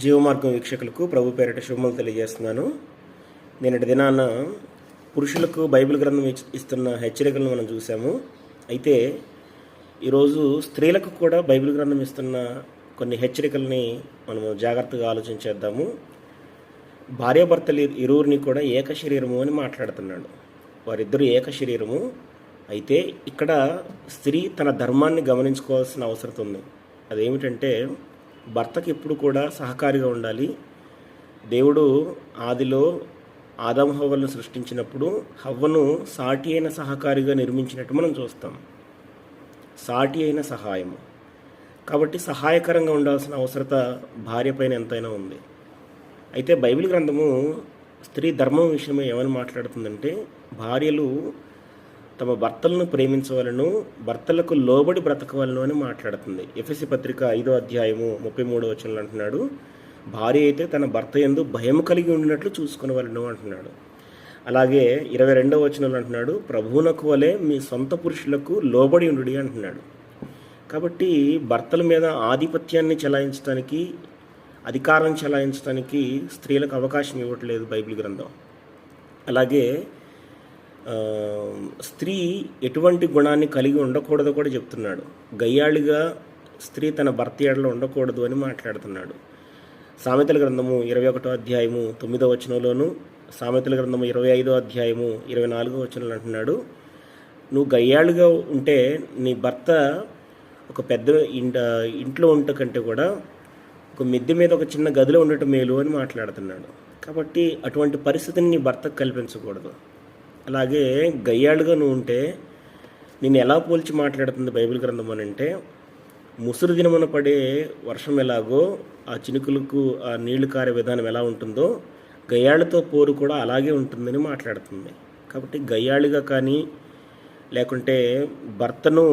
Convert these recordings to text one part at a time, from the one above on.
జీవమార్గం వీక్షకులకు ప్రభు పేరిట శుభములు తెలియజేస్తున్నాను. నిన్నటి దినాన పురుషులకు బైబిల్ గ్రంథం ఇస్తున్న హెచ్చరికలను మనం చూసాము. అయితే ఈరోజు స్త్రీలకు కూడా బైబిల్ గ్రంథం ఇస్తున్న కొన్ని హెచ్చరికల్ని మనము జాగ్రత్తగా ఆలోచించేద్దాము. భార్యాభర్తలు ఇరువురిని కూడా ఏక శరీరము అని మాట్లాడుతున్నాడు. వారిద్దరూ ఏక శరీరము. అయితే ఇక్కడ స్త్రీ తన ధర్మాన్ని గమనించుకోవాల్సిన అవసరం ఉంది. అదేమిటంటే భర్తకి ఎప్పుడు కూడా సహకారిగా ఉండాలి. దేవుడు ఆదిలో ఆదాము హవ్వలను సృష్టించినప్పుడు హవ్వను సాటి అయిన సహకారిగా నిర్మించినట్టు మనం చూస్తాం. సాటి అయిన సహాయము. కాబట్టి సహాయకరంగా ఉండాల్సిన అవసరత భార్య పైన ఎంతైనా ఉంది. అయితే బైబిల్ గ్రంథము స్త్రీ ధర్మం విషయమై ఏమని మాట్లాడుతుందంటే, భార్యలు తమ భర్తలను ప్రేమించవలను, భర్తలకు లోబడి బ్రతకవలను అని మాట్లాడుతుంది. ఎఫెసీ పత్రిక 5వ అధ్యాయము 33వ వచనంలో అంటున్నాడు, భార్య అయితే తన భర్త యందు భయం కలిగి ఉండినట్లు చూసుకునవలను అంటున్నాడు. అలాగే 22వ వచనంలో అంటున్నాడు, ప్రభువునకు వలె మీ సొంత పురుషులకు లోబడి ఉండుడి అంటున్నాడు. కాబట్టి భర్తల మీద ఆధిపత్యాన్ని చెలాయించడానికి, అధికారం చెలాయించడానికి స్త్రీలకు అవకాశం ఇవ్వట్లేదు బైబిల్ గ్రంథం. అలాగే స్త్రీ ఎటువంటి గుణాన్ని కలిగి ఉండకూడదో కూడా చెప్తున్నాడు. గయ్యాళిగా స్త్రీ తన భర్త ఏడలో ఉండకూడదు అని మాట్లాడుతున్నాడు. సామెతల గ్రంథము 21వ అధ్యాయము 9వ వచనంలోను, సామెతల గ్రంథము 25వ అధ్యాయము 24వ వచనంలో అంటున్నాడు, నువ్వు గయ్యాళిగా ఉంటే నీ భర్త ఒక పెద్ద ఇంట్లో ఉంట కంటే కూడా ఒక మిద్దె మీద ఒక చిన్న గదిలో ఉండటం మేలు అని మాట్లాడుతున్నాడు. కాబట్టి అటువంటి పరిస్థితిని నీ భర్తకు కల్పించకూడదు. అలాగే గయ్యాళుగా నువ్వు ఉంటే నేను ఎలా పోల్చి మాట్లాడుతుంది బైబిల్ గ్రంథం అని అంటే, ముసురు దినమున పడే వర్షం ఎలాగో ఆ చినుకులకు ఆ నీళ్లు కారే విధానం ఎలా ఉంటుందో గయ్యాళితో పోరు కూడా అలాగే ఉంటుందని మాట్లాడుతుంది. కాబట్టి గయ్యాళిగా కానీ లేకుంటే భర్తను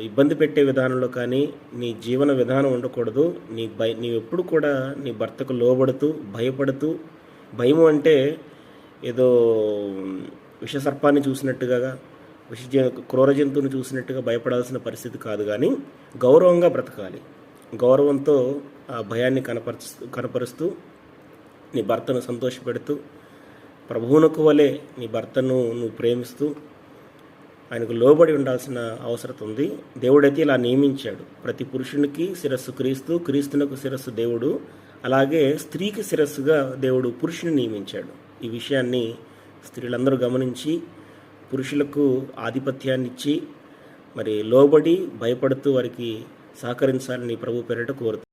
ఇబ్బంది పెట్టే విధానంలో కానీ నీ జీవన విధానం ఉండకూడదు. నీవు ఎప్పుడు కూడా నీ భర్తకు లోబడుతూ భయపడుతూ, భయము అంటే ఏదో విషసర్పాన్ని చూసినట్టుగా, క్రూర జంతువుని చూసినట్టుగా భయపడాల్సిన పరిస్థితి కాదు, కానీ గౌరవంగా బ్రతకాలి. గౌరవంతో ఆ భయాన్ని కనపరుస్తూ నీ భర్తను సంతోషపెడుతూ, ప్రభువునకు వలె నీ భర్తను నువ్వు ప్రేమిస్తూ ఆయనకు లోబడి ఉండాల్సిన అవసరం ఉంది. దేవుడైతే ఇలా నియమించాడు. ప్రతి పురుషునికి శిరస్సు క్రీస్తు, క్రీస్తునకు శిరస్సు దేవుడు. అలాగే స్త్రీకి శిరస్సుగా దేవుడు పురుషుని నియమించాడు. ఈ విషయాన్ని స్త్రీలందరూ గమనించి పురుషులకు ఆధిపత్యాన్ని ఇచ్చి మరి లోబడి భయపడుతూ వారికి సహకరించాలని ప్రభు పేరిట కోరుతారు.